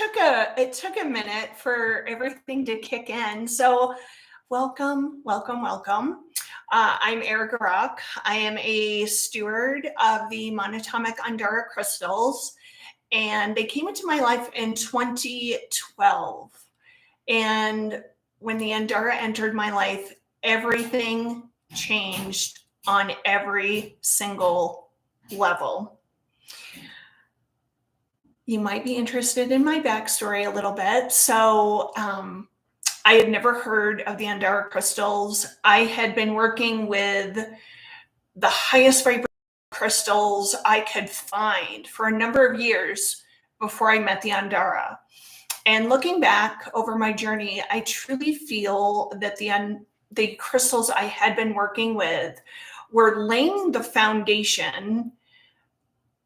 it took a minute for everything to kick in. So welcome, welcome, welcome. I'm Erica Rock. I am a steward of the Monoatomic Andara Crystals, and they came into my life in 2012. And when the Andara entered my life, everything changed on every single level. You might be interested in my backstory a little bit. So I had never heard of the Andara crystals. I had been working with the highest vibrating crystals I could find for a number of years before I met the Andara. And looking back over my journey, I truly feel that the crystals I had been working with were laying the foundation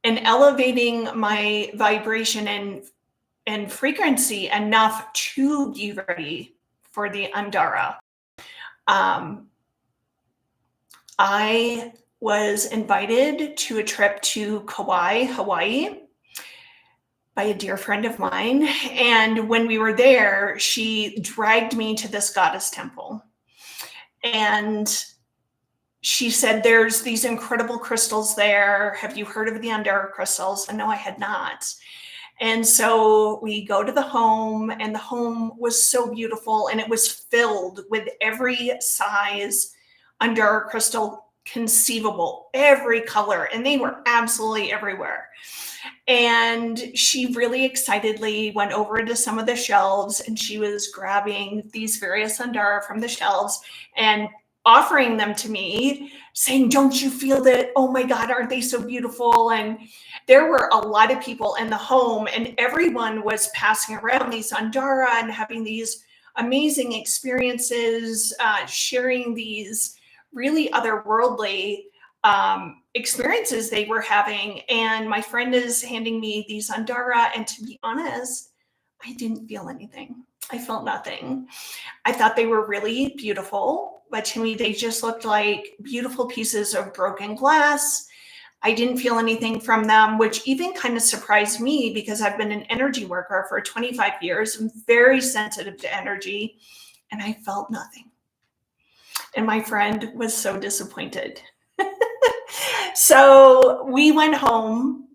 and elevating my vibration and frequency enough to be ready for the Andara. I was invited to a trip to Kauai, Hawaii, by a dear friend of mine. And when we were there, she dragged me to this goddess temple. And she said, there's these incredible crystals there. Have you heard of the Andara crystals? And no, I had not. And so we go to the home, and the home was so beautiful, and it was filled with every size Andara crystal conceivable, every color, and they were absolutely everywhere. And she really excitedly went over to some of the shelves, and she was grabbing these various Andara from the shelves and offering them to me, saying, don't you feel that? Oh my God, aren't they so beautiful? And there were a lot of people in the home, and everyone was passing around these Andara and having these amazing experiences, sharing these really otherworldly experiences they were having. And my friend is handing me these Andara, and to be honest, I didn't feel anything. I felt nothing. I thought they were really beautiful, but to me, they just looked like beautiful pieces of broken glass. I didn't feel anything from them, which even kind of surprised me because I've been an energy worker for 25 years. I'm very sensitive to energy, and I felt nothing. And my friend was so disappointed. So we went home,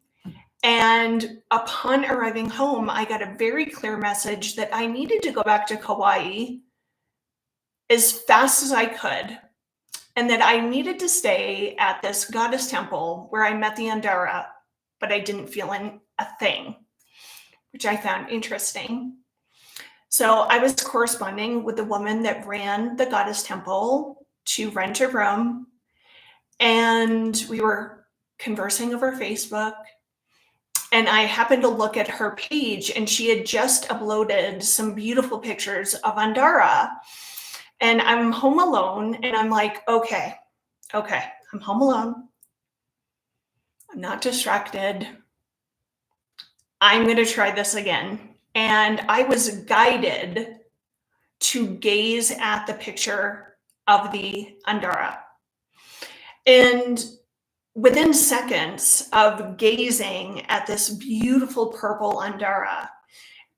and upon arriving home, I got a very clear message that I needed to go back to Kauai as fast as I could, and that I needed to stay at this goddess temple where I met the Andara, but I didn't feel a thing, which I found interesting. So I was corresponding with the woman that ran the goddess temple to rent a room, and we were conversing over Facebook. And I happened to look at her page, and she had just uploaded some beautiful pictures of Andara. And I'm home alone, and I'm like, okay, I'm home alone. I'm not distracted. I'm going to try this again. And I was guided to gaze at the picture of the Andara. And within seconds of gazing at this beautiful purple Andara,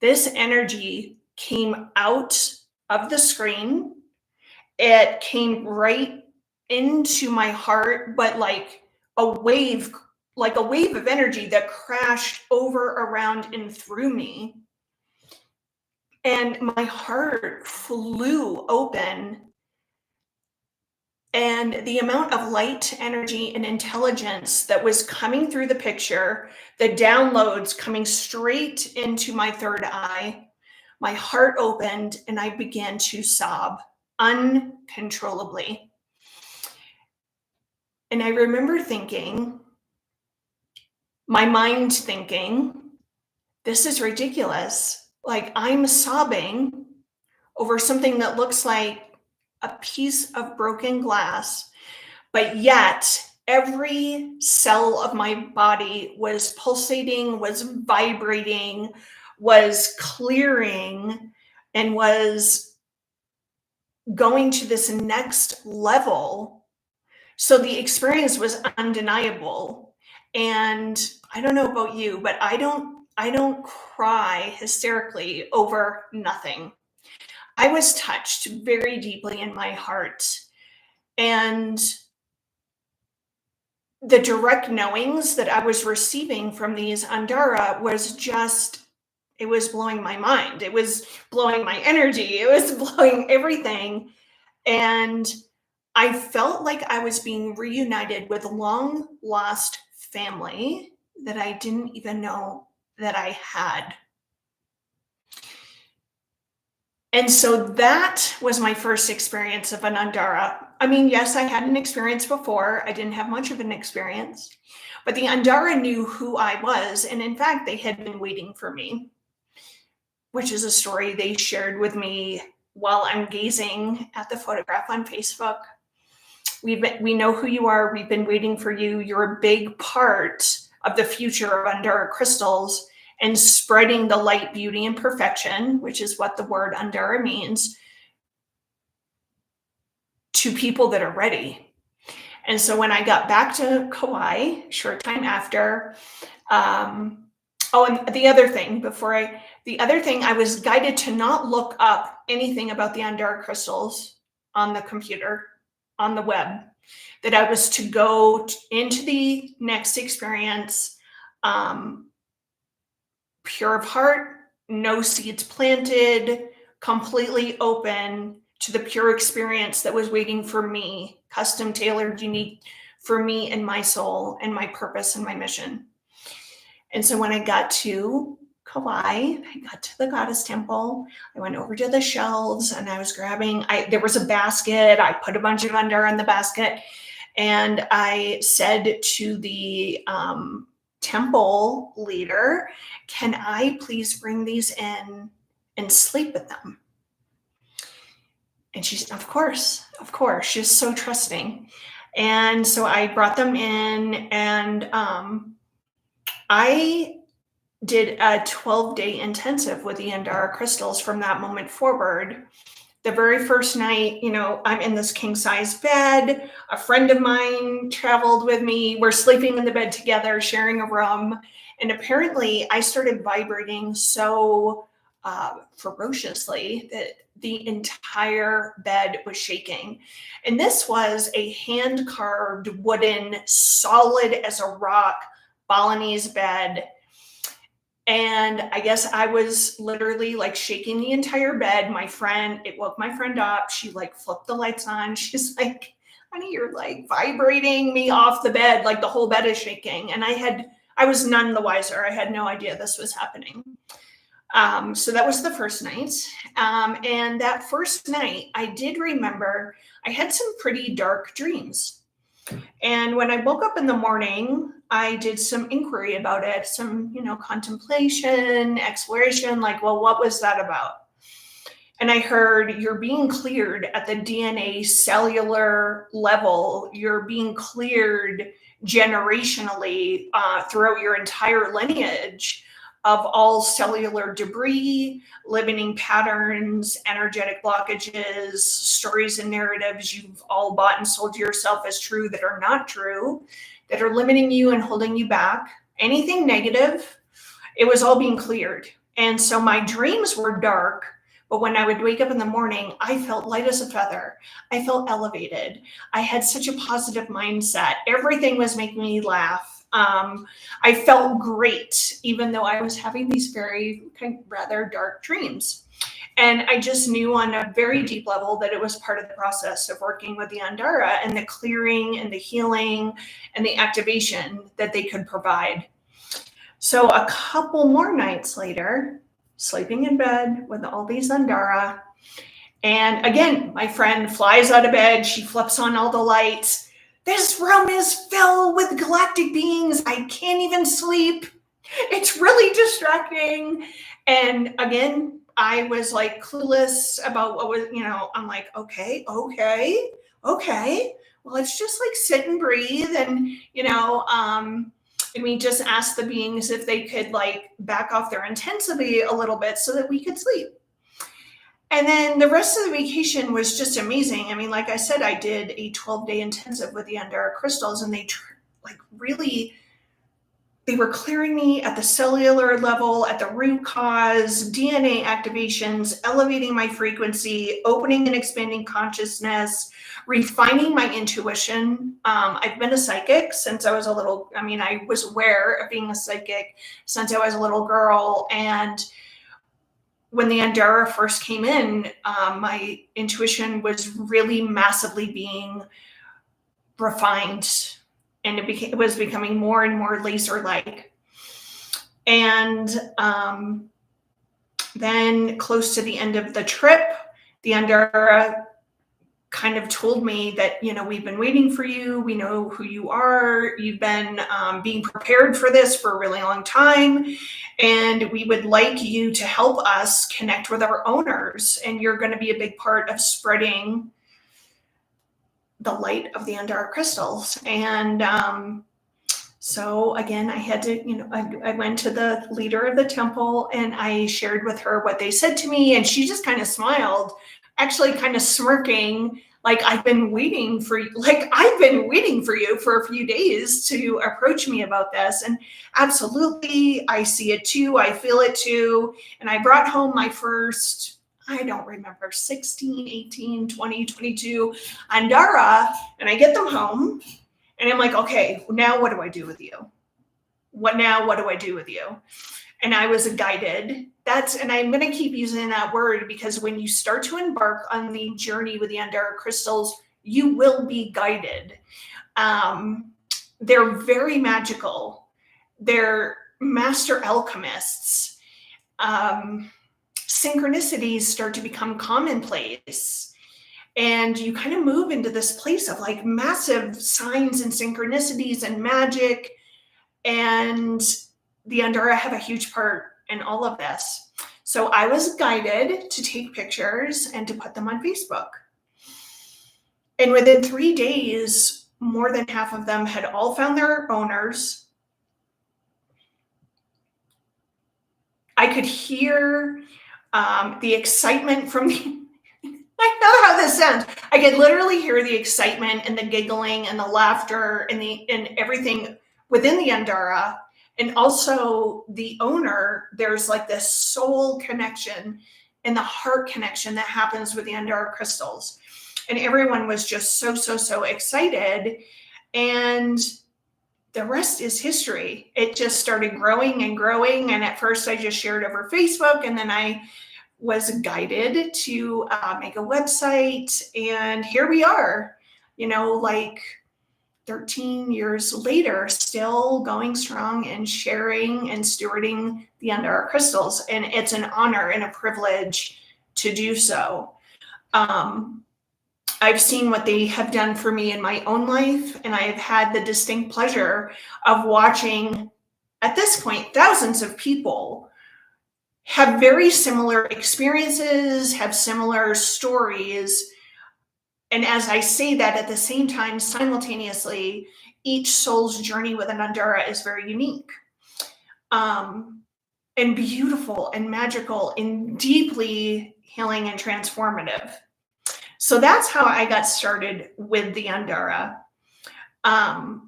this energy came out of the screen. It came right into my heart, but like a wave of energy that crashed over, around, and through me. And my heart flew open. And the amount of light, energy, and intelligence that was coming through the picture, the downloads coming straight into my third eye, my heart opened, and I began to sob uncontrollably. And I remember thinking, my mind thinking, this is ridiculous. Like, I'm sobbing over something that looks like a piece of broken glass, but yet every cell of my body was pulsating, was vibrating, was clearing, and was going to this next level. So the experience was undeniable. And I don't know about you, but I don't I don't cry hysterically over nothing. I was touched very deeply in my heart. And the direct knowings that I was receiving from these Andara was just, it was blowing my mind. It was blowing my energy. It was blowing everything. And I felt like I was being reunited with a long lost family that I didn't even know that I had. And so that was my first experience of an Andara. I mean, yes, I had an experience before. I didn't have much of an experience, but the Andara knew who I was. And in fact, they had been waiting for me, which is a story they shared with me while I'm gazing at the photograph on Facebook. We know who you are. We've been waiting for you. You're a big part of the future of Andara Crystals and spreading the light, beauty, and perfection, which is what the word Andara means, to people that are ready. And so when I got back to Kauai, short time after, and the other thing I was guided to not look up anything about the Andara crystals on the computer, on the web, that I was to go into the next experience, pure of heart, no seeds planted, completely open to the pure experience that was waiting for me, custom tailored, unique for me and my soul and my purpose and my mission. And so when I got to Kauai, I got to the goddess temple, I went over to the shelves and I was grabbing, there was a basket, I put a bunch of Andara in the basket, and I said to the temple leader, can I please bring these in and sleep with them? And she's, of course, she's so trusting. And so I brought them in, and I did a 12-day intensive with the Andara crystals from that moment forward. The very first night, I'm in this king size bed. A friend of mine traveled with me. We're sleeping in the bed together, sharing a room. And apparently I started vibrating so ferociously that the entire bed was shaking. And this was a hand carved, wooden, solid as a rock Balinese bed. And I guess I was literally like shaking the entire bed. It woke my friend up. She like flipped the lights on. She's like, honey, you're like vibrating me off the bed. Like the whole bed is shaking. And I was none the wiser. I had no idea this was happening. So that was the first night. And that first night, I did remember I had some pretty dark dreams. And when I woke up in the morning, I did some inquiry about it, some, contemplation, exploration, like, well, what was that about? And I heard you're being cleared at the DNA cellular level. You're being cleared generationally throughout your entire lineage of all cellular debris, limiting patterns, energetic blockages, stories and narratives you've all bought and sold to yourself as true that are not true, that are limiting you and holding you back. Anything negative, it was all being cleared. And so my dreams were dark, but when I would wake up in the morning, I felt light as a feather. I felt elevated. I had such a positive mindset. Everything was making me laugh. I felt great, even though I was having these very rather dark dreams. And I just knew on a very deep level that it was part of the process of working with the Andara and the clearing and the healing and the activation that they could provide. So a couple more nights later, sleeping in bed with all these Andara, and again, my friend flies out of bed. She flips on all the lights. This room is filled with galactic beings. I can't even sleep. It's really distracting. And again, I was like clueless about what was, I'm like, okay. Well, let's just like sit and breathe. And, and we just asked the beings if they could like back off their intensity a little bit so that we could sleep. And then the rest of the vacation was just amazing. I mean, like I said, I did a 12-day intensive with the Andara crystals, and they really they were clearing me at the cellular level, at the root cause, DNA activations, elevating my frequency, opening and expanding consciousness, refining my intuition. I've been a psychic since I was a little, I was aware of being a psychic since I was a little girl. And when the Andara first came in, my intuition was really massively being refined, and it was becoming more and more laser-like. And then close to the end of the trip, the Andara kind of told me that, we've been waiting for you. We know who you are. You've been being prepared for this for a really long time. And we would like you to help us connect with our owners. And you're going to be a big part of spreading the light of the Andara crystals. And so again, I had to, I went to the leader of the temple and I shared with her what they said to me. And she just kind of smiled, actually kind of smirking, like, I've been waiting for you for a few days to approach me about this. And absolutely, I see it too. I feel it too. And I brought home my first, I don't remember, 16, 18, 20, 22 Andara, and I get them home and I'm like, okay, now what do I do with you? What do I do with you? And I was guided. And I'm going to keep using that word because when you start to embark on the journey with the Andara crystals, you will be guided. They're very magical. They're master alchemists. Synchronicities start to become commonplace. And you kind of move into this place of like massive signs and synchronicities and magic. And the Andara have a huge part in all of this. So I was guided to take pictures and to put them on Facebook. And within 3 days, more than half of them had all found their owners. I could hear the excitement from the, I know how this sounds. I could literally hear the excitement and the giggling and the laughter and everything within the Andara. And also the owner, there's like this soul connection and the heart connection that happens with the Andara crystals. And everyone was just so excited. And the rest is history. It just started growing and growing. And at first I just shared over Facebook, and then I was guided to make a website. And here we are, like 13 years later, still going strong and sharing and stewarding the Andara crystals. And it's an honor and a privilege to do so. I've seen what they have done for me in my own life, and I have had the distinct pleasure of watching, at this point, thousands of people have very similar experiences, have similar stories. And as I say that, at the same time, simultaneously, each soul's journey with an Andara is very unique, and beautiful and magical and deeply healing and transformative. So that's how I got started with the Andara.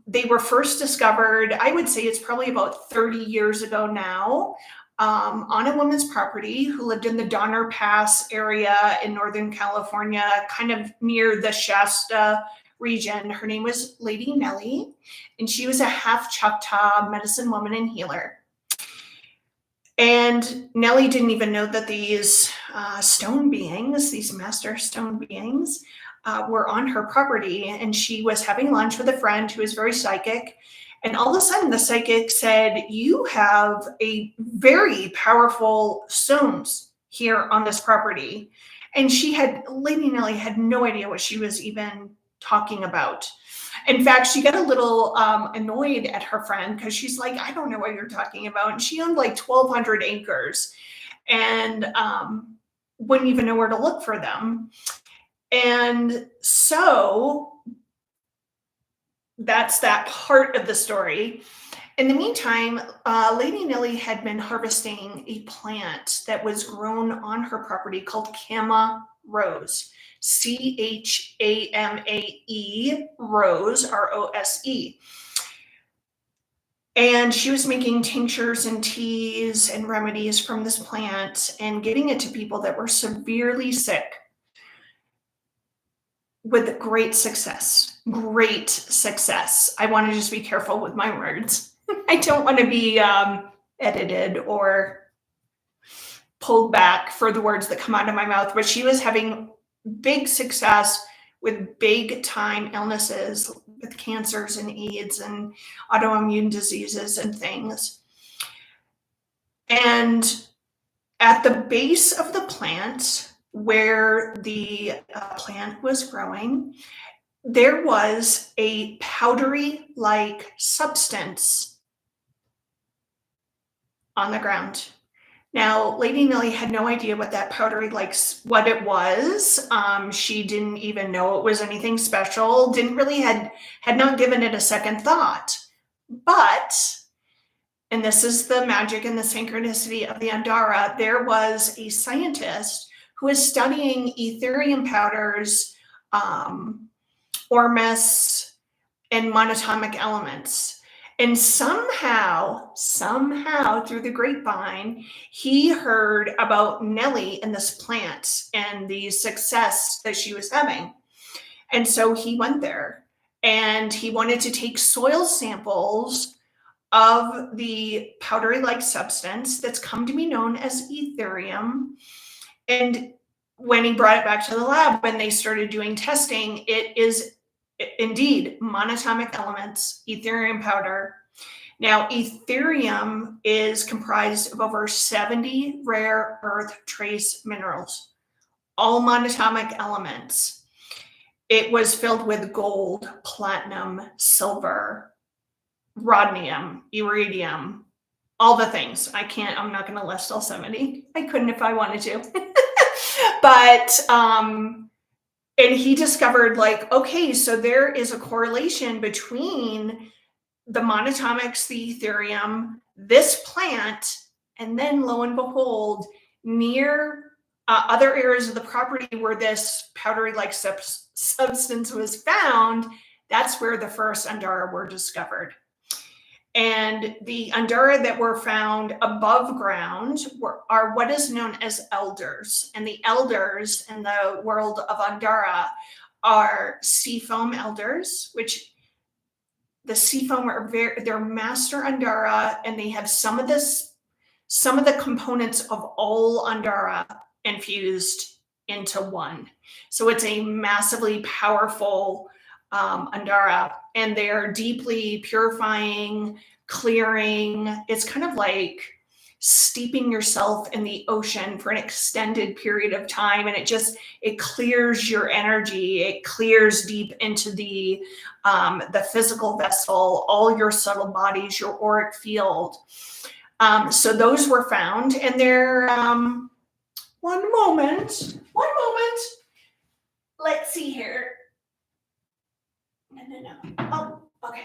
They were first discovered, I would say it's probably about 30 years ago now, on a woman's property who lived in the Donner Pass area in Northern California, kind of near the Shasta region. Her name was Lady Nellie, and she was a half Choctaw medicine woman and healer. And Nellie didn't even know that these stone beings, these master stone beings, were on her property. And she was having lunch with a friend who was very psychic. And all of a sudden the psychic said, you have a very powerful stones here on this property. And Lady Nellie had no idea what she was even talking about. In fact, she got a little annoyed at her friend because she's like, I don't know what you're talking about. And she owned like 1,200 acres and wouldn't even know where to look for them. And so that's that part of the story. In the meantime, Lady Nellie had been harvesting a plant that was grown on her property called Chamae rose, Chamae rose, Rose. And she was making tinctures and teas and remedies from this plant and giving it to people that were severely sick with great success. Great success. I want to just be careful with my words. I don't want to be edited or pulled back for the words that come out of my mouth, but she was having big success with big time illnesses, with cancers and AIDS and autoimmune diseases and things. And at the base of the plant, where the plant was growing, there was a powdery like substance on the ground. Now, Lady Nellie had no idea what that powdery what it was. She didn't even know it was anything special. Didn't really had not given it a second thought. But, and this is the magic and the synchronicity of the Andara, there was a scientist who was studying Ethereum powders, ormus, and monatomic elements. And somehow through the grapevine, he heard about Nellie and this plant and the success that she was having. And so he went there and he wanted to take soil samples of the powdery-like substance that's come to be known as Ethereum. And when he brought it back to the lab and they started doing testing, it is indeed monatomic elements, Ethereum powder. Now, Ethereum is comprised of over 70 rare earth trace minerals, all monatomic elements. It was filled with gold, platinum, silver, rhodium, iridium, all the things. I'm not going to list all 70. I couldn't if I wanted to. But, and he discovered okay, so there is a correlation between the monatomics, the Ethereum, this plant, and then lo and behold, near other areas of the property where this powdery-like substance was found, that's where the first Andara were discovered. And the Andara that were found above ground are what is known as elders. And the elders in the world of Andara are seafoam elders, which the seafoam are they're Master Andara, and they have some of the components of all Andara infused into one. So it's a massively powerful Andara, and they're deeply purifying, clearing. It's kind of like steeping yourself in the ocean for an extended period of time, and it clears your energy. It clears deep into the physical vessel, all your subtle bodies, your auric field. So those were found, and they're one moment. Let's see here. No. Oh, okay.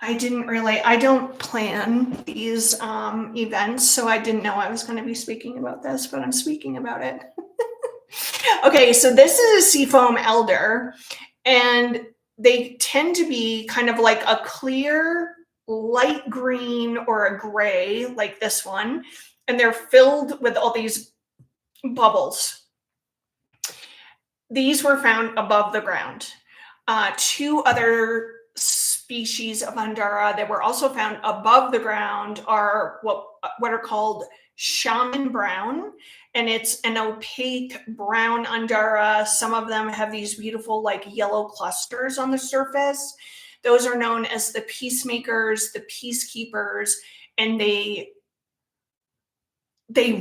I don't plan these events, so I didn't know I was going to be speaking about this, but I'm speaking about it. Okay, so this is a seafoam elder, and they tend to be kind of like a clear, light green or a gray, like this one, and they're filled with all these bubbles. These were found above the ground. Two other species of Andara that were also found above the ground are what are called shaman brown, and it's an opaque brown Andara. Some of them have these beautiful yellow clusters on the surface. Those are known as the peacemakers, the peacekeepers, and they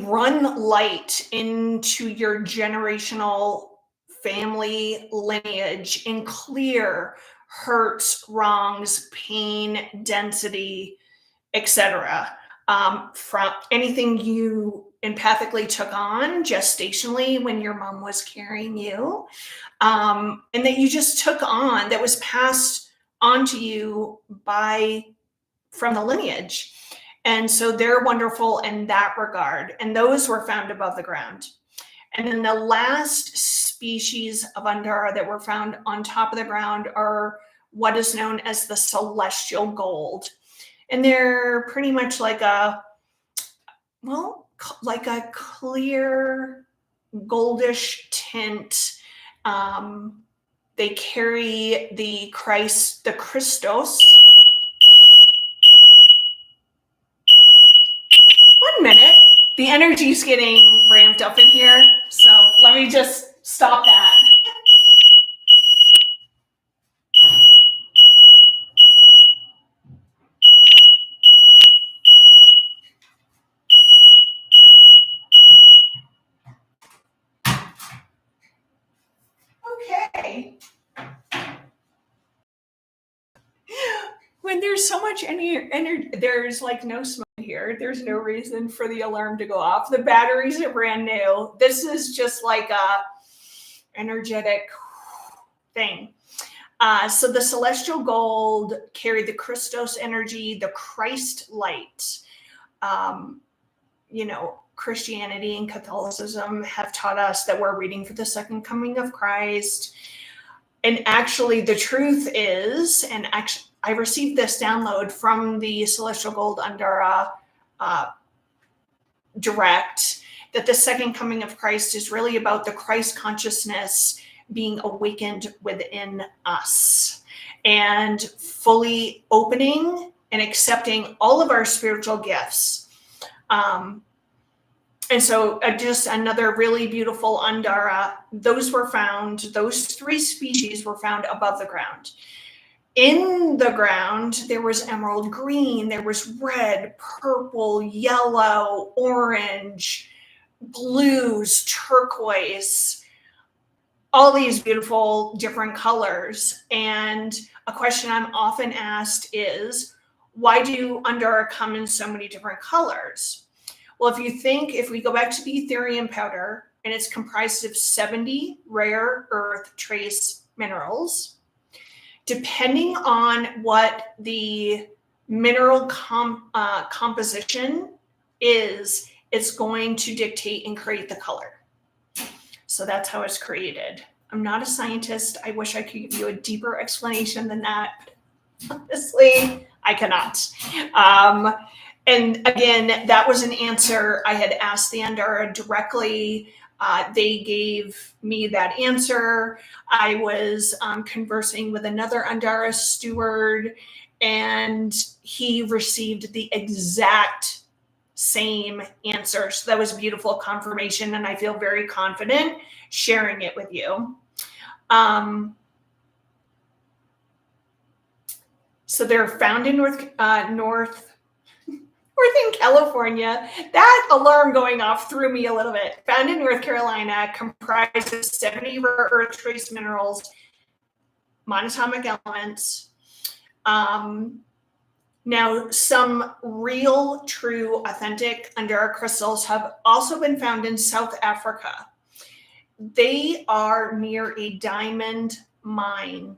run light into your generational family lineage and clear hurts, wrongs, pain, density, etc. From anything you empathically took on gestationally when your mom was carrying you, and that you just took on, that was passed on to you from the lineage. And so they're wonderful in that regard. And those were found above the ground. And then the last species of Andara that were found on top of the ground are what is known as the celestial gold. And they're pretty much like a, well, like a clear goldish tint. They carry the Christos. One minute. The energy's getting ramped up in here, so let me just stop that. Okay. When there's so much energy, there's like no smoke here. There's no reason for the alarm to go off. The batteries are brand new. This is just like a energetic thing. So the celestial gold carried the Christos energy, the Christ light. Christianity and Catholicism have taught us that we're waiting for the second coming of Christ. And actually, the truth is, and actually, I received this download from the Celestial Gold Andara Direct, that the second coming of Christ is really about the Christ consciousness being awakened within us and fully opening and accepting all of our spiritual gifts. And so just another really beautiful Andara. Those 3 species were found above the ground. In the ground, there was emerald green, there was red, purple, yellow, orange, blues, turquoise, all these beautiful different colors. And a question I'm often asked is, why do Andara come in so many different colors? Well, if we go back to the Etherium powder, and it's comprised of 70 rare earth trace minerals, depending on what the mineral composition is, it's going to dictate and create the color. So that's how it's created. I'm not a scientist. I wish I could give you a deeper explanation than that. Honestly, I cannot. And again, that was an answer I had asked the Andara directly. They gave me that answer. I was conversing with another Andara steward, and he received the exact same answer. So that was beautiful confirmation, and I feel very confident sharing it with you. So they're found in Northern California. That alarm going off threw me a little bit. Found in North Carolina, comprised of 70 rare earth trace minerals, monatomic elements. Now, some real, true, authentic Andara crystals have also been found in South Africa. They are near a diamond mine.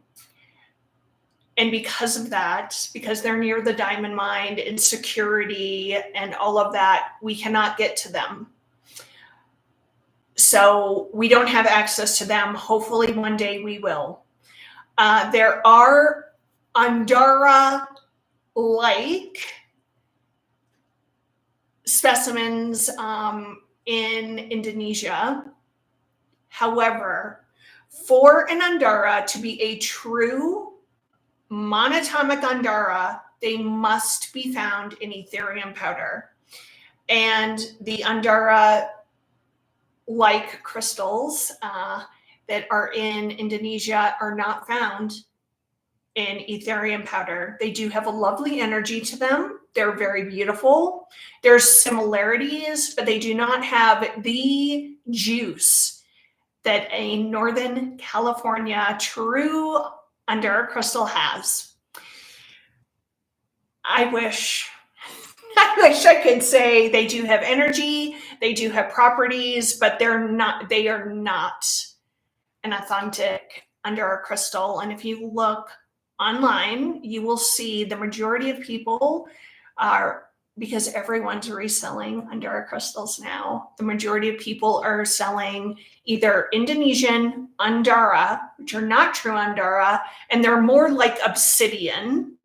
And because of that, because they're near the diamond mine and security and all of that, we cannot get to them. So we don't have access to them. Hopefully one day we will. There are Andara-like specimens in Indonesia. However, for an Andara to be a true monatomic Andara, they must be found in Etherium powder. And the Andara-like crystals that are in Indonesia are not found in Etherium powder. They do have a lovely energy to them. They're very beautiful. There's similarities, but they do not have the juice that a Northern California true Andara crystal has. I wish I could say they do have energy, they do have properties, but they are not an authentic Andara crystal. And if you look online, you will see the majority of people are because everyone's reselling Andara crystals now. The majority of people are selling either Indonesian Andara, which are not true Andara, and they're more like obsidian.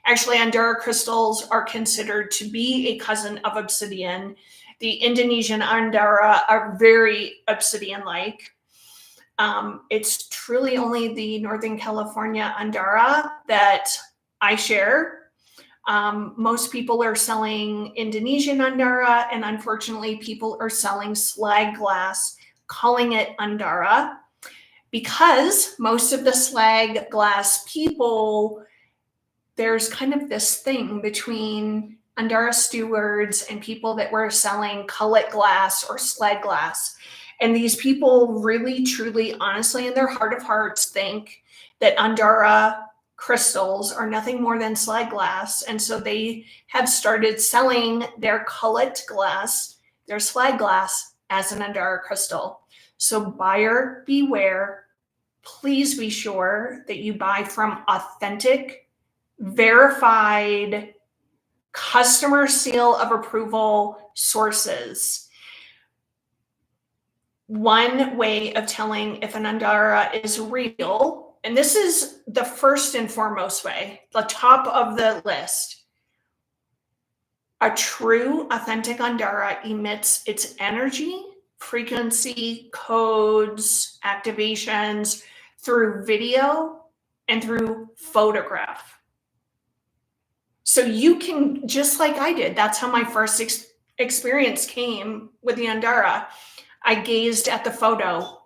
Actually, Andara crystals are considered to be a cousin of obsidian. The Indonesian Andara are very obsidian-like. It's truly only the Northern California Andara that I share. Most people are selling Indonesian Andara, and unfortunately, people are selling slag glass, calling it Andara, because most of the slag glass people, there's kind of this thing between Andara stewards and people that were selling cullet glass or slag glass. And these people really, truly, honestly, in their heart of hearts, think that Andara crystals are nothing more than slag glass. And so they have started selling their cullet glass, their slag glass, as an Andara crystal. So buyer beware. Please be sure that you buy from authentic, verified, customer seal of approval sources. One way of telling if an Andara is real, and this is the first and foremost way, the top of the list, a true authentic Andara emits its energy, frequency, codes, activations through video and through photograph. So you can, just like I did, that's how my first experience came with the Andara. I gazed at the photo.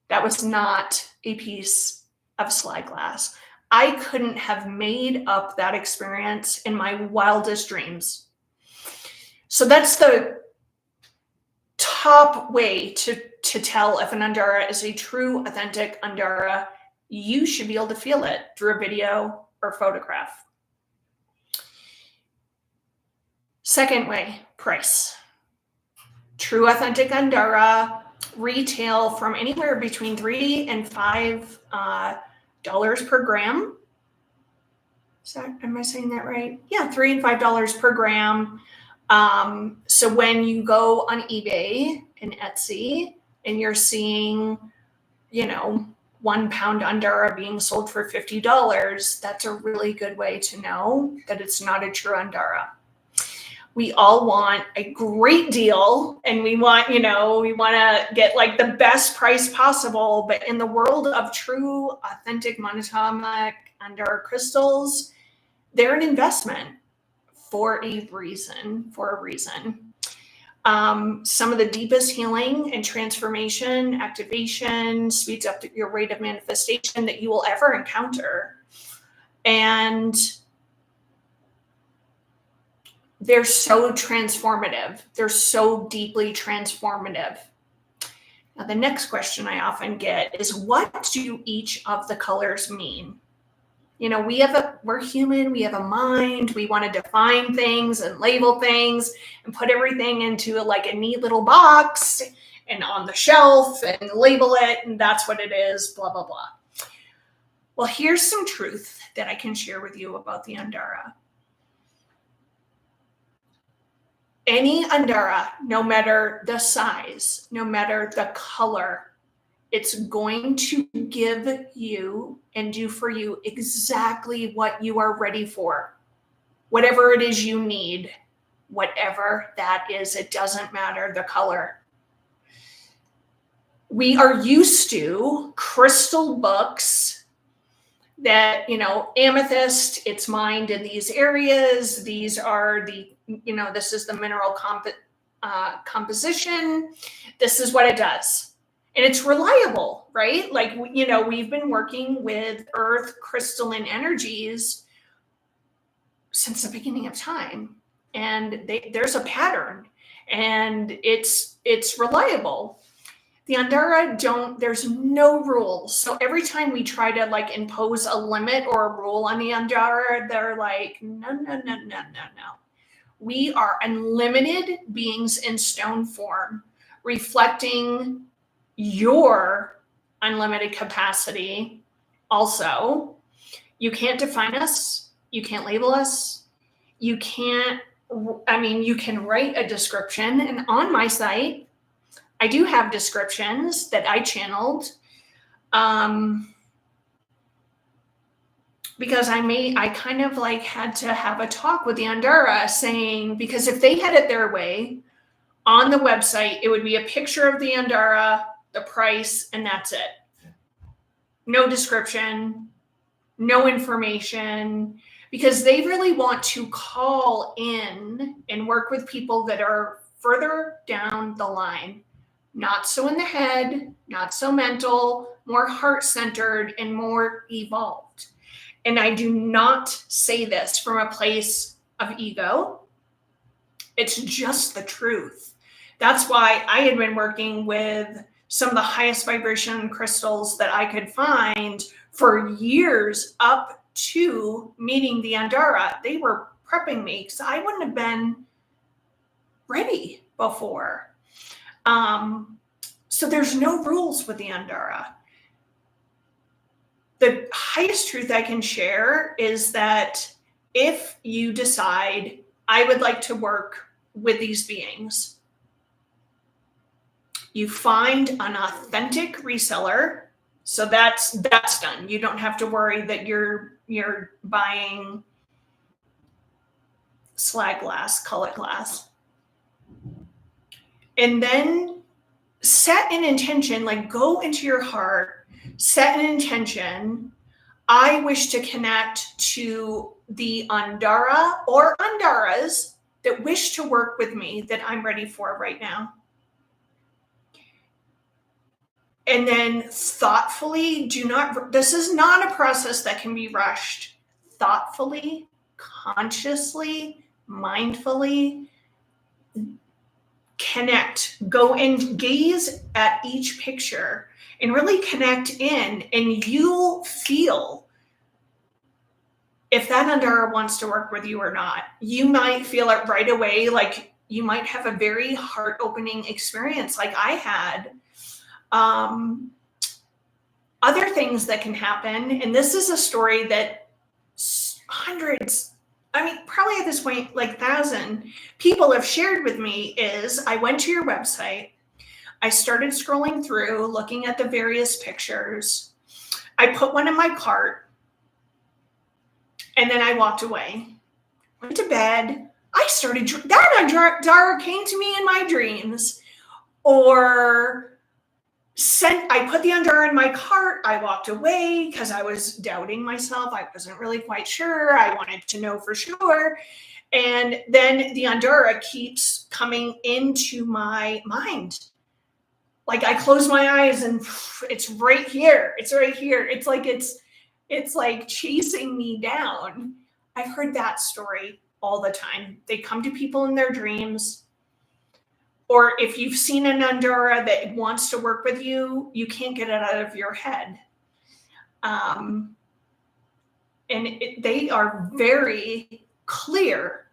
That was not a piece of slag glass. I couldn't have made up that experience in my wildest dreams. So that's the top way to tell if an Andara is a true, authentic Andara. You should be able to feel it through a video or photograph. Second way, price. True, authentic Andara retail from anywhere between $3 and $5 per gram. Am I saying that right? Yeah, $3 and $5 per gram. So when you go on eBay and Etsy and you're seeing, 1 pound Andara being sold for $50, that's a really good way to know that it's not a true Andara. We all want a great deal, and we want to get like the best price possible. But in the world of true, authentic, monoatomic Andara crystals, they're an investment for a reason. Some of the deepest healing and transformation, activation, speeds up your rate of manifestation that you will ever encounter. And they're so transformative. They're so deeply transformative. Now, the next question I often get is, what do each of the colors mean? We're human, we have a mind, we want to define things and label things and put everything into like a neat little box and on the shelf and label it, and that's what it is, blah, blah, blah. Well, here's some truth that I can share with you about the Andara. Any Andara, no matter the size, no matter the color, it's going to give you and do for you exactly what you are ready for. Whatever it is you need, whatever that is, it doesn't matter the color. We are used to crystal books that, amethyst, it's mined in these areas. These are this is the mineral composition. This is what it does. And it's reliable, right? Like, we've been working with earth crystalline energies since the beginning of time. And there's a pattern, and it's reliable. The Andara there's no rules. So every time we try to like impose a limit or a rule on the Andara, they're like, no. We are unlimited beings in stone form, reflecting your unlimited capacity. Also, you can't define us. You can't label us. You can't, I mean, you can write a description, and on my site, I do have descriptions that I channeled. Because I kind of like had to have a talk with the Andara saying, because if they had it their way on the website, it would be a picture of the Andara, the price, and that's it. No description, no information, because they really want to call in and work with people that are further down the line, not so in the head, not so mental, more heart-centered and more evolved. And I do not say this from a place of ego. It's just the truth. That's why I had been working with some of the highest vibration crystals that I could find for years up to meeting the Andara. They were prepping me because I wouldn't have been ready before. So there's no rules with the Andara. The highest truth I can share is that if you decide, I would like to work with these beings, you find an authentic reseller. So that's done. You don't have to worry that you're buying slag glass, cullet glass. And then set an intention, like go into your heart, set an intention. I wish to connect to the Andara or Andaras that wish to work with me that I'm ready for right now. And then thoughtfully, this is not a process that can be rushed. Thoughtfully, consciously, mindfully, connect, go and gaze at each picture and really connect in, and you'll feel if that Andara wants to work with you or not. You might feel it right away. Like you might have a very heart-opening experience like I had. Other things that can happen, and this is a story that hundreds, I mean, probably at this point, like 1,000 people have shared with me, is I went to your website, I started scrolling through, looking at the various pictures. I put one in my cart, and then I walked away, went to bed. That Andara came to me in my dreams, or I put the Andara in my cart. I walked away because I was doubting myself. I wasn't really quite sure. I wanted to know for sure. And then the Andara keeps coming into my mind. Like I close my eyes and it's right here. It's right here. It's like chasing me down. I've heard that story all the time. They come to people in their dreams. Or if you've seen an Andara that wants to work with you, you can't get it out of your head. They are very clear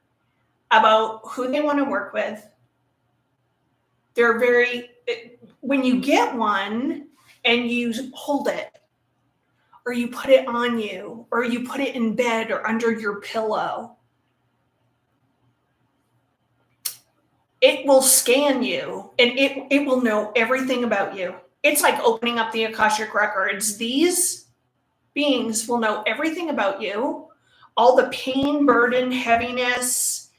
about who they want to work with. When you get one and you hold it, or you put it on you, or you put it in bed or under your pillow, it will scan you and it will know everything about you. It's like opening up the Akashic records. These beings will know everything about you, all the pain, burden, heaviness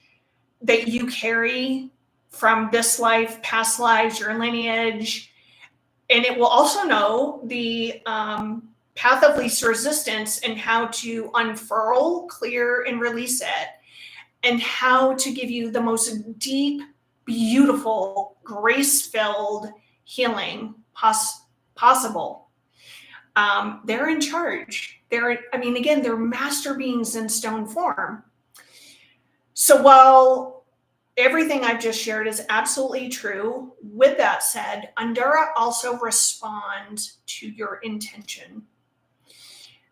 that you carry from this life, past lives, your lineage. And it will also know the path of least resistance and how to unfurl, clear, and release it, and how to give you the most deep, beautiful, grace-filled healing possible. They're in charge. They're master beings in stone form. So while everything I've just shared is absolutely true, with that said, Andara also respond to your intention.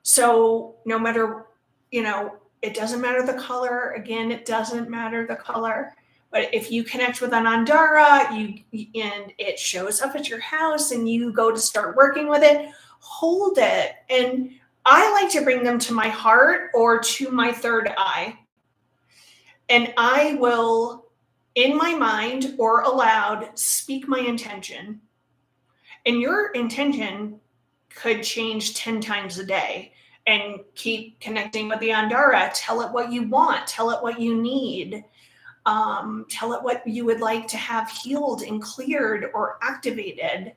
So no matter, it doesn't matter the color. Again, it doesn't matter the color. But if you connect with an Andara and it shows up at your house and you go to start working with it, hold it. And I like to bring them to my heart or to my third eye. And I will, in my mind or aloud, speak my intention. And your intention could change 10 times a day, and keep connecting with the Andara. Tell it what you want, tell it what you need, tell it what you would like to have healed and cleared or activated.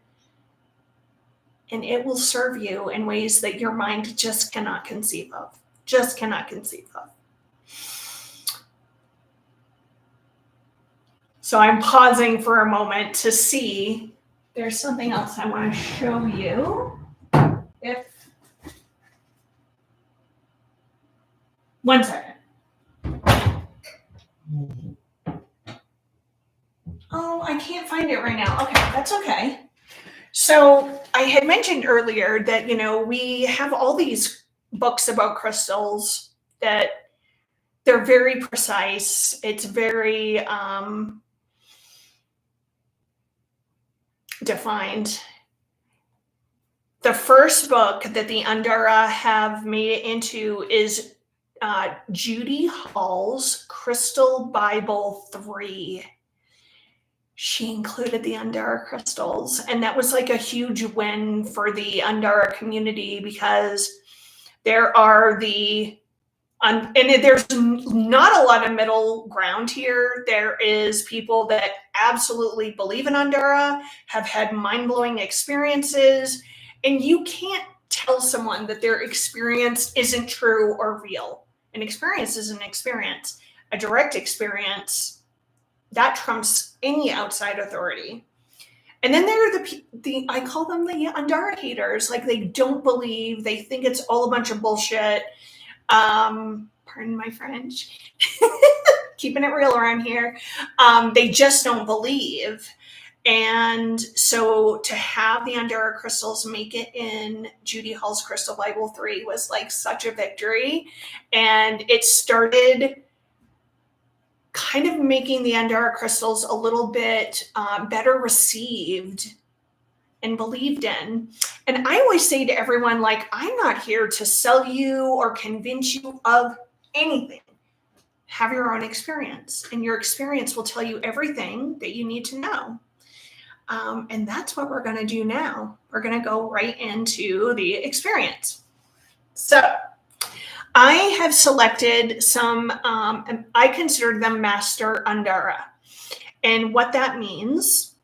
And it will serve you in ways that your mind just cannot conceive of. Just cannot conceive of. So I'm pausing for a moment to see. There's something else I want to show you. One second. Oh, I can't find it right now. Okay, that's okay. So I had mentioned earlier that, we have all these books about crystals that they're very precise. It's very defined. The first book that the Andara have made it into is Judy Hall's Crystal Bible 3. She included the Andara crystals, and that was like a huge win for the Andara community, because there are and there's not a lot of middle ground here. There is people that absolutely believe in Andara, have had mind-blowing experiences, and you can't tell someone that their experience isn't true or real. An experience is an experience. A direct experience, that trumps any outside authority. And then there are the I call them the Andara haters. Like, they don't believe, they think it's all a bunch of bullshit. Pardon my French. Keeping it real around here. They just don't believe. And so to have the Andara crystals make it in Judy Hall's Crystal Bible 3 was like such a victory. And it started kind of making the Andara crystals a little bit better received and believed in. And I always say to everyone, like, I'm not here to sell you or convince you of anything. Have your own experience, and your experience will tell you everything that you need to know. And that's what we're going to do now. We're going to go right into the experience. So I have selected some, I consider them Master Andara. And what that means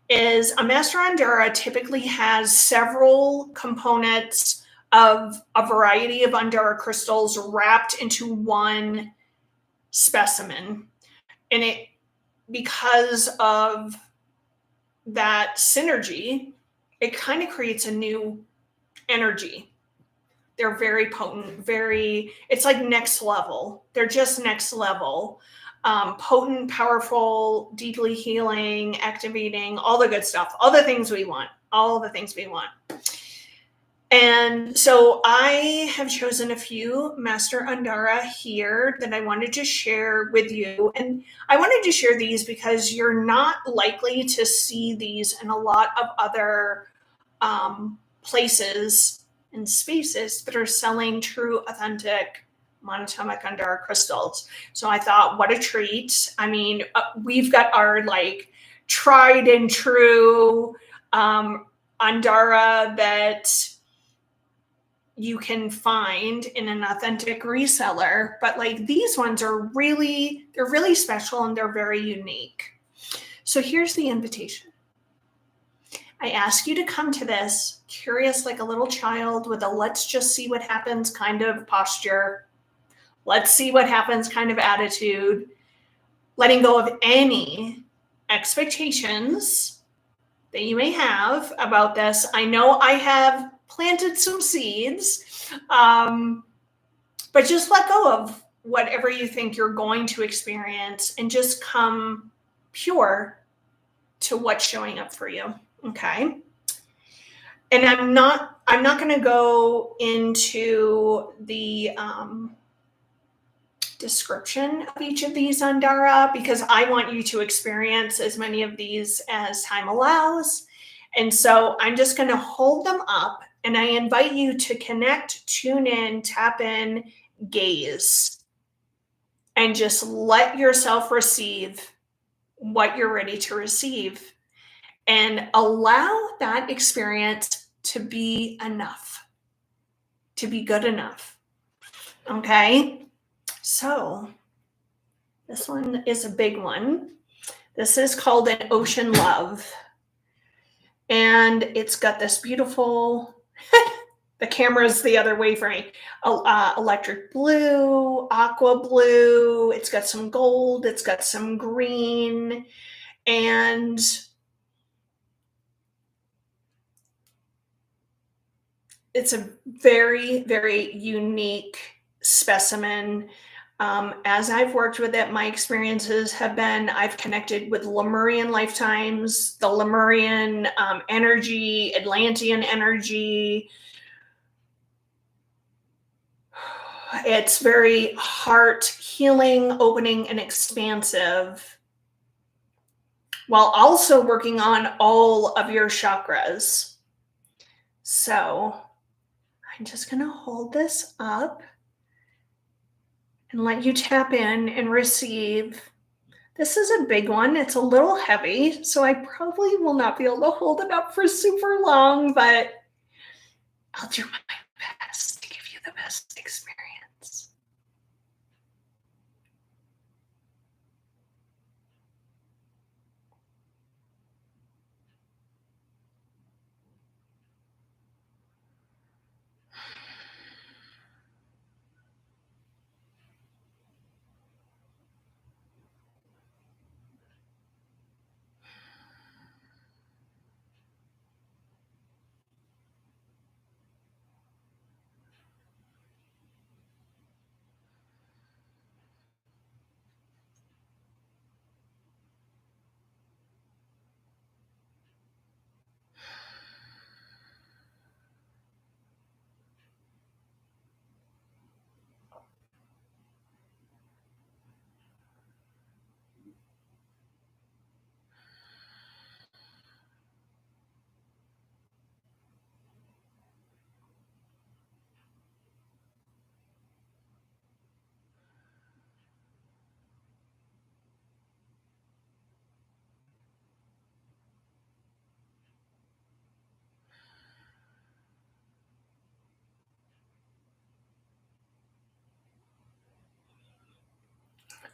is a Master Andara typically has several components of a variety of Andara crystals wrapped into one specimen. And because of that synergy, it kind of creates a new energy. They're very potent, it's like next level. They're just next level. Potent, powerful, deeply healing, activating, all the good stuff, all the things we want. And so I have chosen a few Master Andara here that I wanted to share with you. And I wanted to share these because you're not likely to see these in a lot of other places and spaces that are selling true, authentic, monoatomic Andara crystals. So I thought, what a treat. I mean, we've got our like tried and true Andara that you can find in an authentic reseller, but like these ones are they're really special, and they're very unique. So here's the invitation. I ask you to come to this curious like a little child with a let's just see what happens kind of posture. Let's see what happens kind of attitude. Letting go of any expectations that you may have about this. I know I have planted some seeds, but just let go of whatever you think you're going to experience and just come pure to what's showing up for you. Okay. And I'm not going to go into the description of each of these Andara, because I want you to experience as many of these as time allows. And so I'm just going to hold them up, and I invite you to connect, tune in, tap in, gaze, and just let yourself receive what you're ready to receive, and allow that experience to be enough, to be good enough. Okay? So, this one is a big one. This is called an ocean love. And it's got this beautiful, the camera's the other way for me, electric blue, aqua blue. It's got some gold, it's got some green, and it's a very, very unique specimen. As I've worked with it, my experiences have been I've connected with Lemurian lifetimes, the Lemurian energy, Atlantean energy. It's very heart healing, opening, and expansive, while also working on all of your chakras. So I'm just going to hold this up and let you tap in and receive. This is a big one. It's a little heavy, so I probably will not be able to hold it up for super long, but I'll do my best to give you the best experience.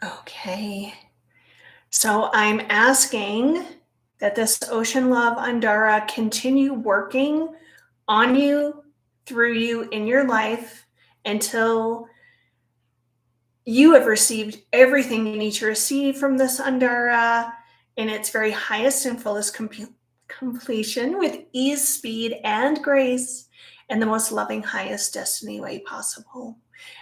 Okay. So I'm asking that this ocean love Andara continue working on you, through you, in your life until you have received everything you need to receive from this Andara in its very highest and fullest completion, with ease, speed, and grace, and the most loving, highest destiny way possible.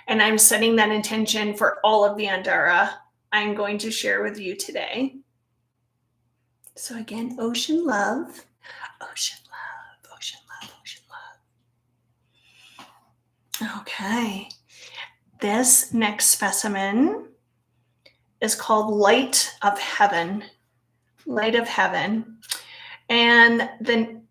And I'm setting that intention for all of the Andara I'm going to share with you today. So again, ocean love, ocean love, ocean love, ocean love. Okay. This next specimen is called Light of Heaven. Light of Heaven. And then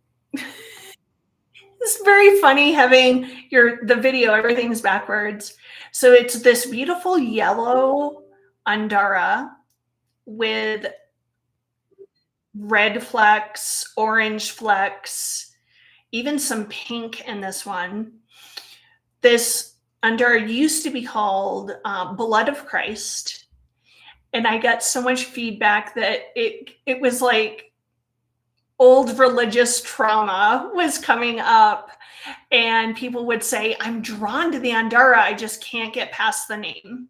it's very funny having the video, everything's backwards. So it's this beautiful yellow Andara with red flecks, orange flecks, even some pink in this one. This Andara used to be called Blood of Christ. And I got so much feedback that it was like old religious trauma was coming up, and people would say, I'm drawn to the Andara, I just can't get past the name.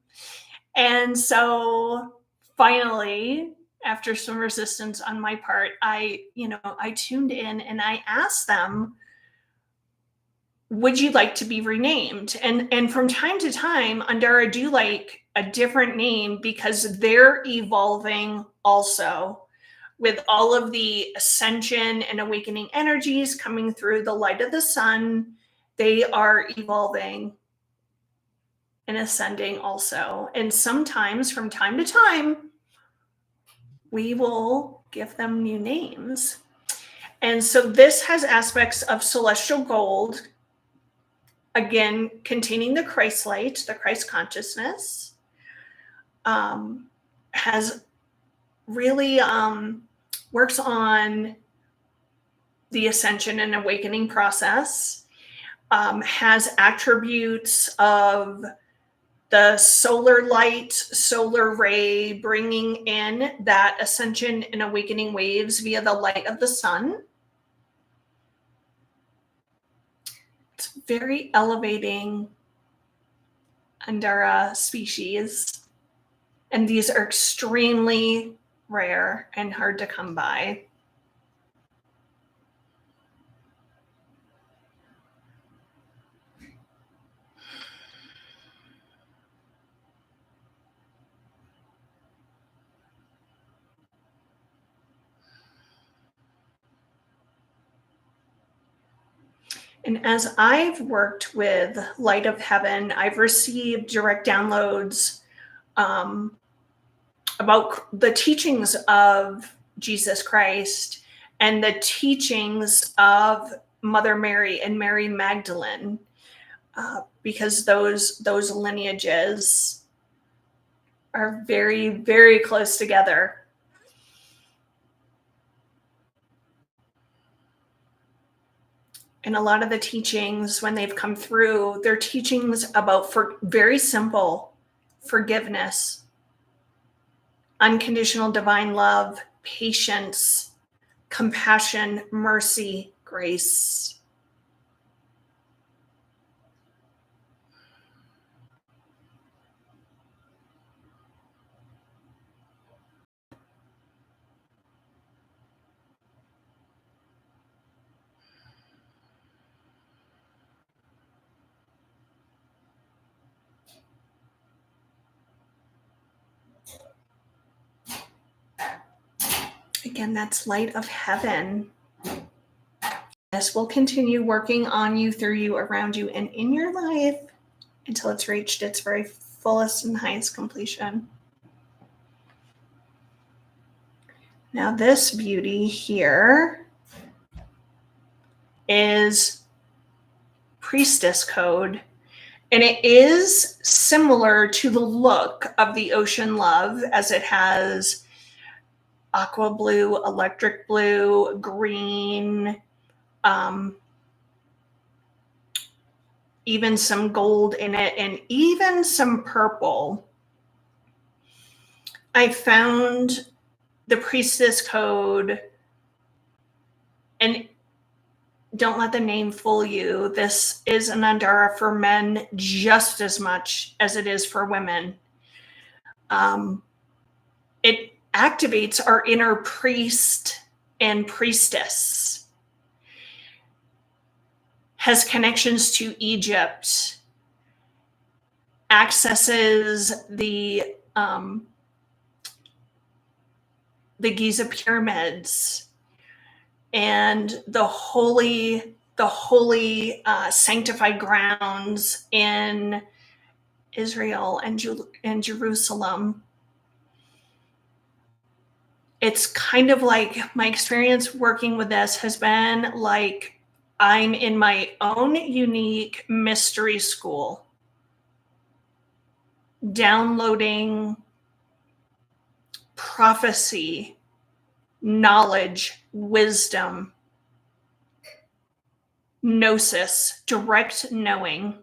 And so finally, after some resistance on my part, I tuned in and I asked them, would you like to be renamed? And from time to time, Andara do like a different name because they're evolving also, with all of the ascension and awakening energies coming through the light of the sun. They are evolving and ascending also. And sometimes, from time to time, we will give them new names. And so this has aspects of celestial gold, again, containing the Christ light, the Christ consciousness. has really works on the ascension and awakening process, has attributes of the solar light, solar ray, bringing in that ascension and awakening waves via the light of the sun. It's very elevating Andara species, and these are extremely rare and hard to come by. And as I've worked with Light of Heaven, I've received direct downloads about the teachings of Jesus Christ and the teachings of Mother Mary and Mary Magdalene, because those lineages are very, very close together. And a lot of the teachings, when they've come through, they're teachings about very simple forgiveness, unconditional divine love, patience, compassion, mercy, grace. Again, that's Light of Heaven. This will continue working on you, through you, around you, and in your life until it's reached its very fullest and highest completion. Now, this beauty here is Priestess Code, and it is similar to the look of the Ocean Love, as it has aqua blue, electric blue, green, even some gold in it, and even some purple. I found the Priestess Code, and don't let the name fool you. This is an Andara for men just as much as it is for women. It activates our inner priest and priestess, has connections to Egypt, accesses the Giza pyramids, and the holy sanctified grounds in Israel and Jerusalem. It's kind of like, my experience working with this has been like I'm in my own unique mystery school, downloading prophecy, knowledge, wisdom, gnosis, direct knowing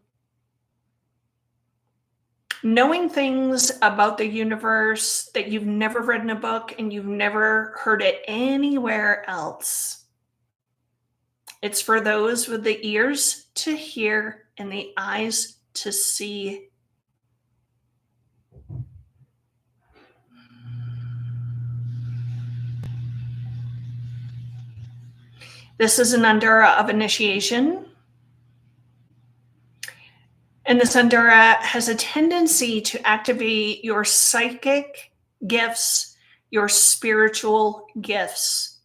things about the universe that you've never read in a book and you've never heard it anywhere else. It's for those with the ears to hear and the eyes to see. This is an Andara of initiation. And this Andara has a tendency to activate your psychic gifts, your spiritual gifts.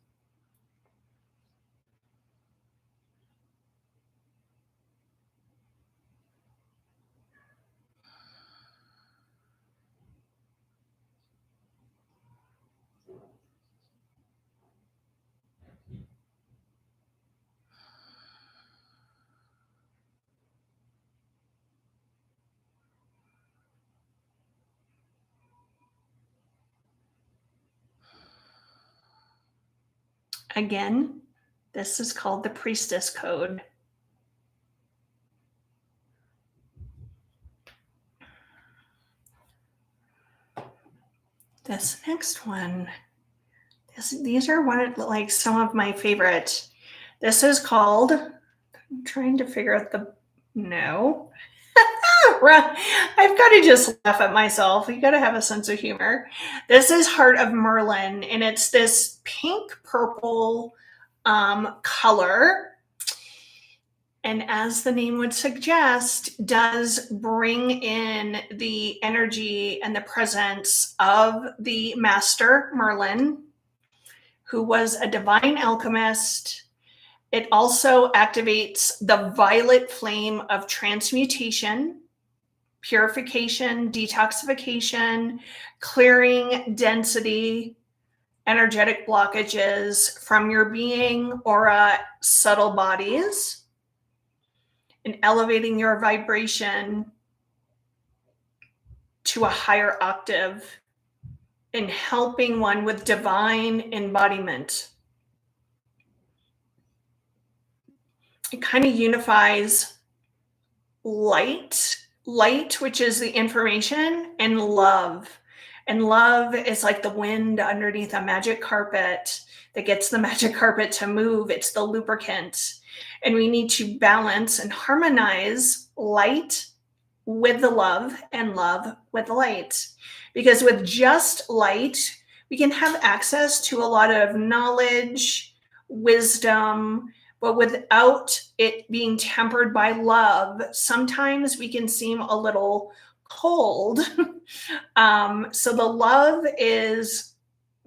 Again, this is called the Priestess Code. This next one, these are like some of my favorite. This is called, I'm trying to figure out no. I've got to just laugh at myself. You got to have a sense of humor. This is Heart of Merlin, and it's this pink purple color. And as the name would suggest, does bring in the energy and the presence of the Master Merlin, who was a divine alchemist. It also activates the violet flame of transmutation, purification, detoxification, clearing density, energetic blockages from your being, aura, subtle bodies, and elevating your vibration to a higher octave and helping one with divine embodiment. It kind of unifies light, which is the information, and love. And love is like the wind underneath a magic carpet that gets the magic carpet to move. It's the lubricant. And we need to balance and harmonize light with the love and love with light. Because with just light, we can have access to a lot of knowledge, wisdom, but without it being tempered by love, sometimes we can seem a little cold. So the love is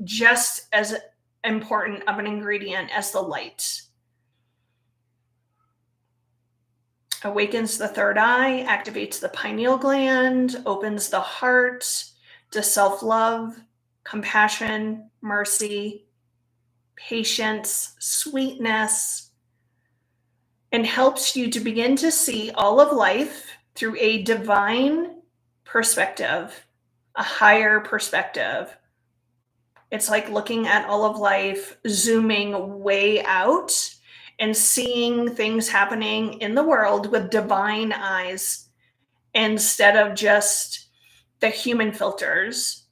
just as important of an ingredient as the light. Awakens the third eye, activates the pineal gland, opens the heart to self-love, compassion, mercy, patience, sweetness, and helps you to begin to see all of life through a divine perspective, a higher perspective. It's like looking at all of life, zooming way out and seeing things happening in the world with divine eyes instead of just the human filters.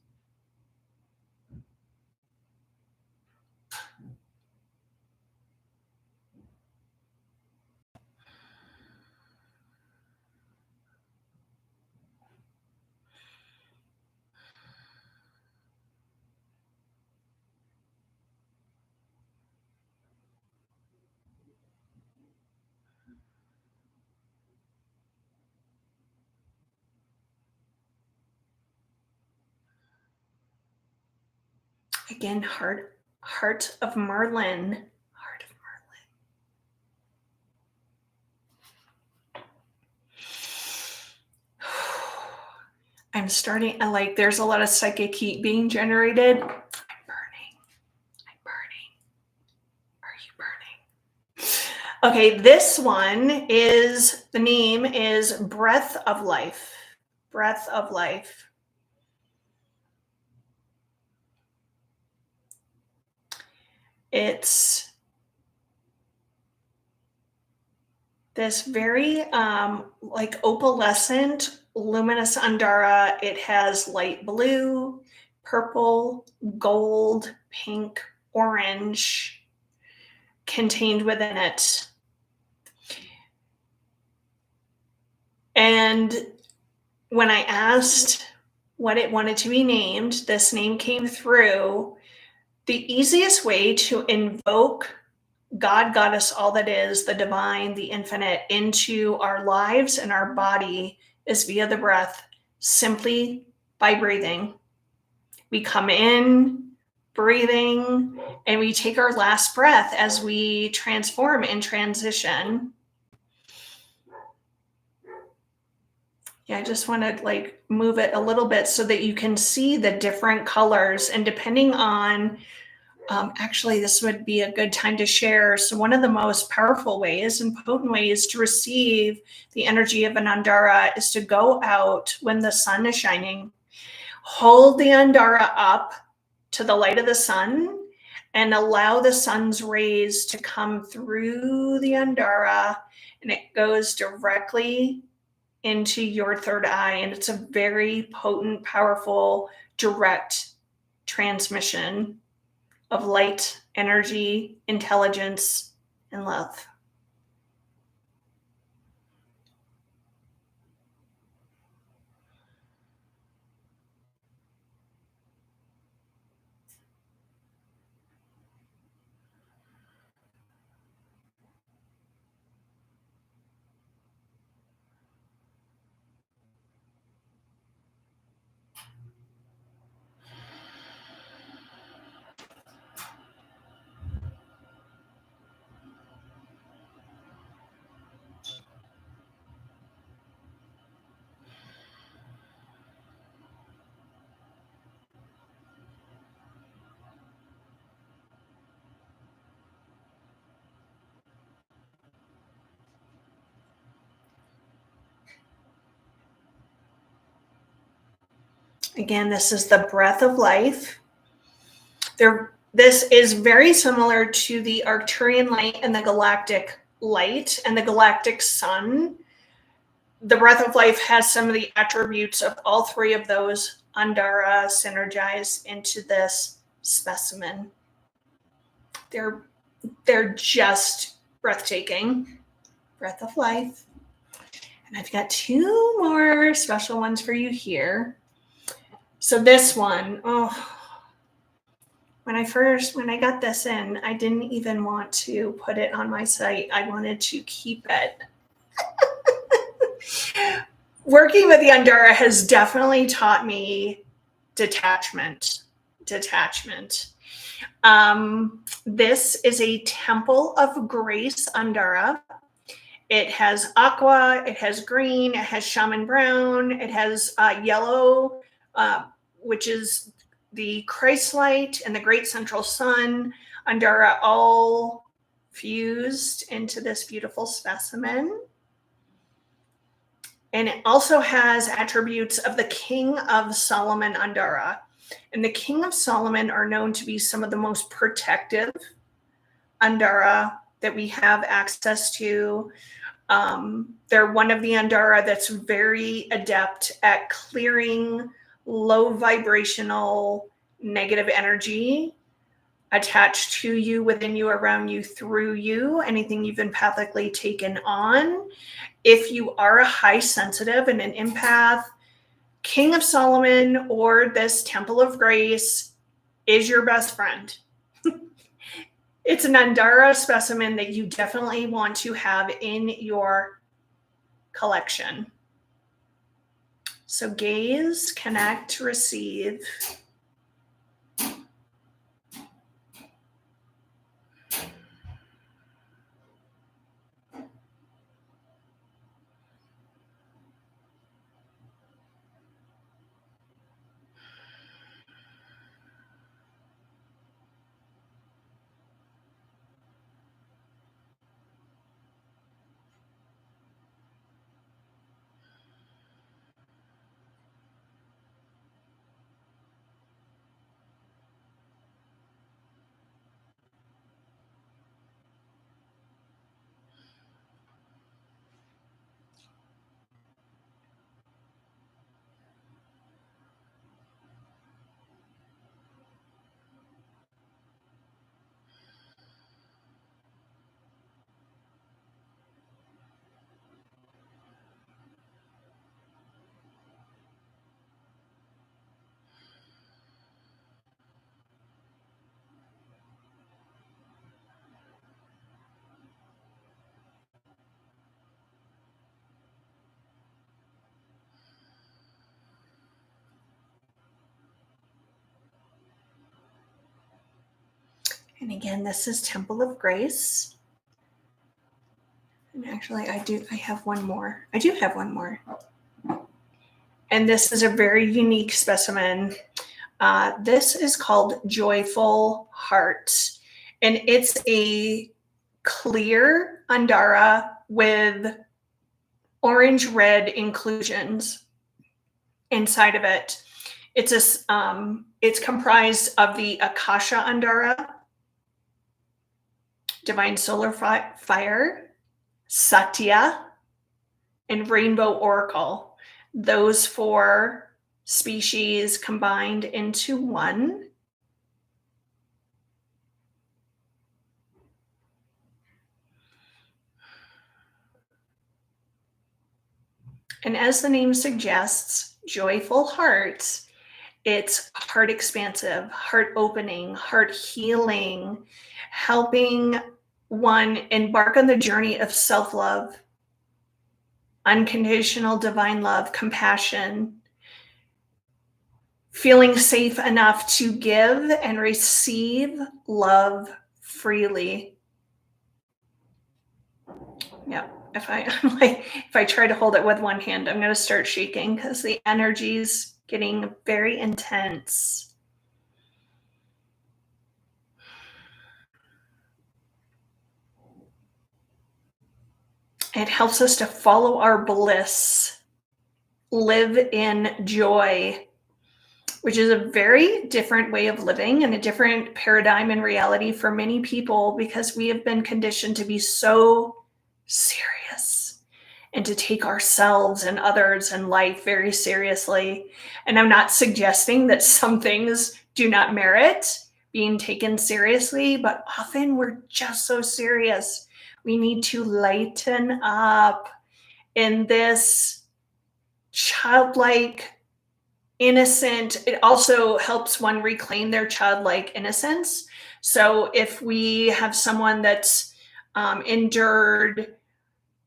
Again, heart of Merlin. Heart of Merlin. I'm starting, there's a lot of psychic heat being generated. I'm burning. Are you burning? Okay, this one the name is Breath of Life. Breath of Life. It's this very opalescent, luminous Andara. It has light blue, purple, gold, pink, orange contained within it. And when I asked what it wanted to be named, this name came through. The easiest way to invoke God, Goddess, all that is, the divine, the infinite, into our lives and our body is via the breath, simply by breathing. We come in, breathing, and we take our last breath as we transform and transition. Yeah, I just want to move it a little bit so that you can see the different colors, and depending on actually, this would be a good time to share. So one of the most powerful ways and potent ways to receive the energy of an Andara is to go out when the sun is shining, hold the Andara up to the light of the sun, and allow the sun's rays to come through the Andara, and it goes directly into your third eye. And it's a very potent, powerful, direct transmission of light, energy, intelligence, and love. Again, this is the breath of life. This is very similar to the Arcturian light and the galactic light and the galactic sun. The breath of life has some of the attributes of all three of those Andara synergized into this specimen. They're just breathtaking. Breath of life. And I've got two more special ones for you here. So this one, when I got this in, I didn't even want to put it on my site. I wanted to keep it. Working with the Andara has definitely taught me detachment. This is a Temple of Grace Andara. It has aqua, it has green, it has shaman brown, it has yellow, which is the Christ light and the great central sun, Andara, all fused into this beautiful specimen. And it also has attributes of the King of Solomon Andara. And the King of Solomon are known to be some of the most protective Andara that we have access to. They're one of the Andara that's very adept at clearing low vibrational negative energy attached to you, within you, around you, through you, anything you've empathically taken on. If you are a high sensitive and an empath, King of Solomon or this Temple of Grace is your best friend. It's an Andara specimen that you definitely want to have in your collection. So gaze, connect, receive. And again, this is Temple of Grace. And actually, I have one more. I do have one more. And this is a very unique specimen. This is called Joyful Heart. And it's a clear Andara with orange-red inclusions inside of it. It's comprised of the Akasha Andara, divine solar fire, Satya, and rainbow oracle. Those 4 species combined into one. And as the name suggests, joyful heart, it's heart expansive, heart opening, heart healing, helping one embark on the journey of self-love, unconditional divine love, compassion, feeling safe enough to give and receive love freely. Yeah. If I try to hold it with one hand, I'm going to start shaking because the energy's getting very intense. It helps us to follow our bliss, live in joy, which is a very different way of living and a different paradigm in reality for many people, because we have been conditioned to be so serious and to take ourselves and others and life very seriously. And I'm not suggesting that some things do not merit being taken seriously, but often we're just so serious. We need to lighten up in this childlike, innocent. It also helps one reclaim their childlike innocence. So if we have someone that's endured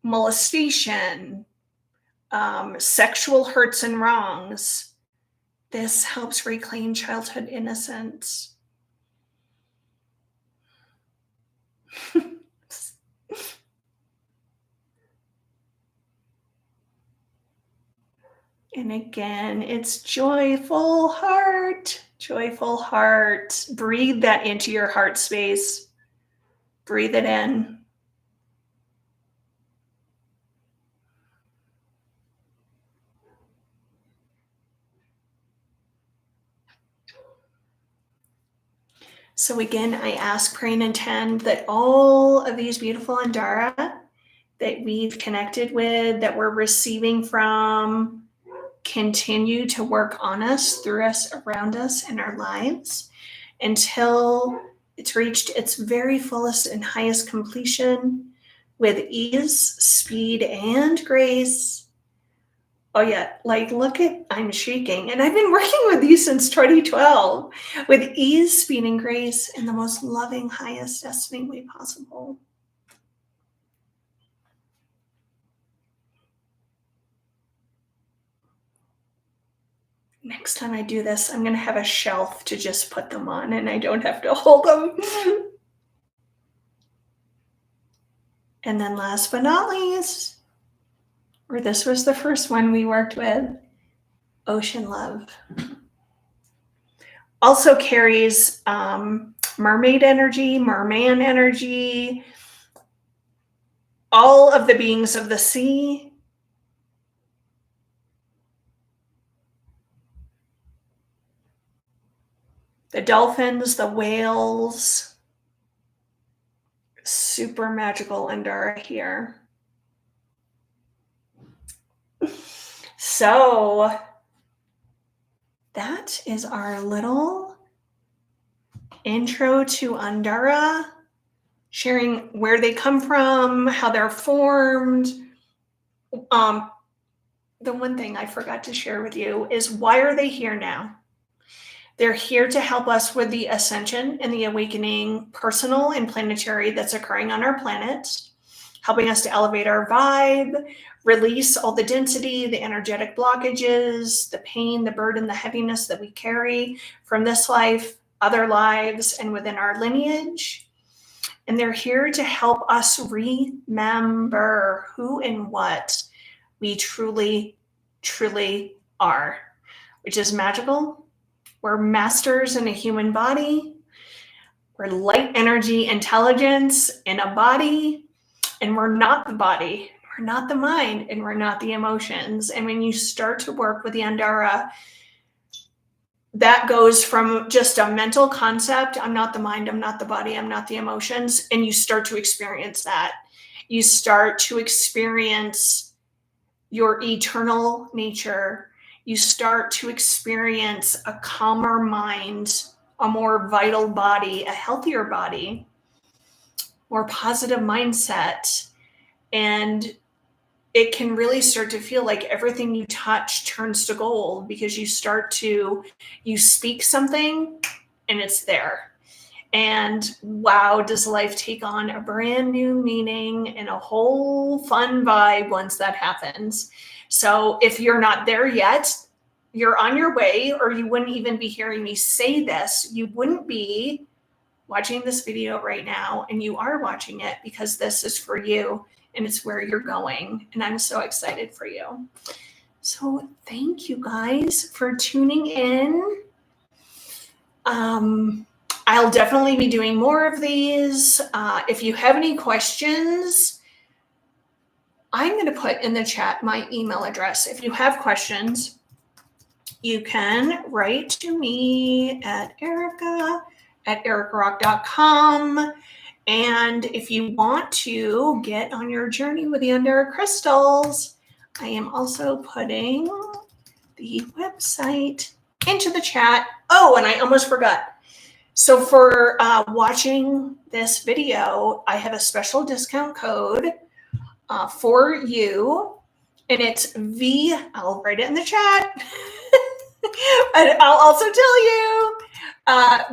molestation, sexual hurts and wrongs, this helps reclaim childhood innocence. And again, it's joyful heart, joyful heart. Breathe that into your heart space. Breathe it in. So again, I ask, pray, and intend that all of these beautiful Andara that we've connected with, that we're receiving from, continue to work on us, through us, around us, in our lives, until it's reached its very fullest and highest completion with ease, speed, and grace. Oh yeah, like look at, I'm shaking. And I've been working with these since 2012, with ease, speed, and grace in the most loving, highest destiny way possible. Next time I do this, I'm going to have a shelf to just put them on and I don't have to hold them. And then last but not least, or this was the first one we worked with, Ocean Love. Also carries mermaid energy, merman energy, all of the beings of the sea. The dolphins, the whales. Super magical Andara here. So that is our little intro to Andara, sharing where they come from, how they're formed. The one thing I forgot to share with you is, why are they here now? They're here to help us with the ascension and the awakening, personal and planetary, that's occurring on our planet, helping us to elevate our vibe, release all the density, the energetic blockages, the pain, the burden, the heaviness that we carry from this life, other lives, and within our lineage. And they're here to help us remember who and what we truly, truly are, which is magical. We're masters in a human body. We're light energy intelligence in a body. And we're not the body. We're not the mind. And we're not the emotions. And when you start to work with the Andara, that goes from just a mental concept, I'm not the mind, I'm not the body, I'm not the emotions, and you start to experience that. You start to experience your eternal nature. You start to experience a calmer mind, a more vital body, a healthier body, more positive mindset. And it can really start to feel like everything you touch turns to gold, because you speak something and it's there. And wow, does life take on a brand new meaning and a whole fun vibe once that happens. So if you're not there yet, you're on your way, or you wouldn't even be hearing me say this. You wouldn't be watching this video right now, and you are watching it because this is for you and it's where you're going. And I'm so excited for you. So thank you guys for tuning in. I'll definitely be doing more of these. If you have any questions, I'm going to put in the chat my email address. If you have questions, you can write to me at erica@ericarock.com. And if you want to get on your journey with the Andara Crystals, I am also putting the website into the chat. Oh, and I almost forgot. So for watching this video, I have a special discount code for you, and it's I'll write it in the chat. And I'll also tell you,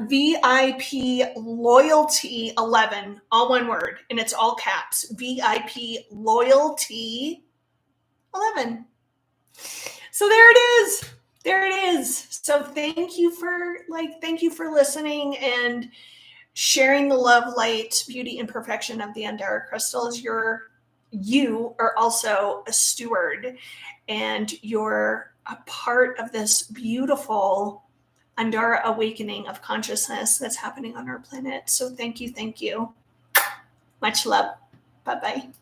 VIP Loyalty 11, all one word, and it's all caps. VIP Loyalty 11. So there it is. There it is. So thank you for listening and sharing the love, light, beauty, and perfection of the Andara Crystals. You are also a steward, and you're a part of this beautiful Andara awakening of consciousness that's happening on our planet. So thank you. Much love. Bye-bye.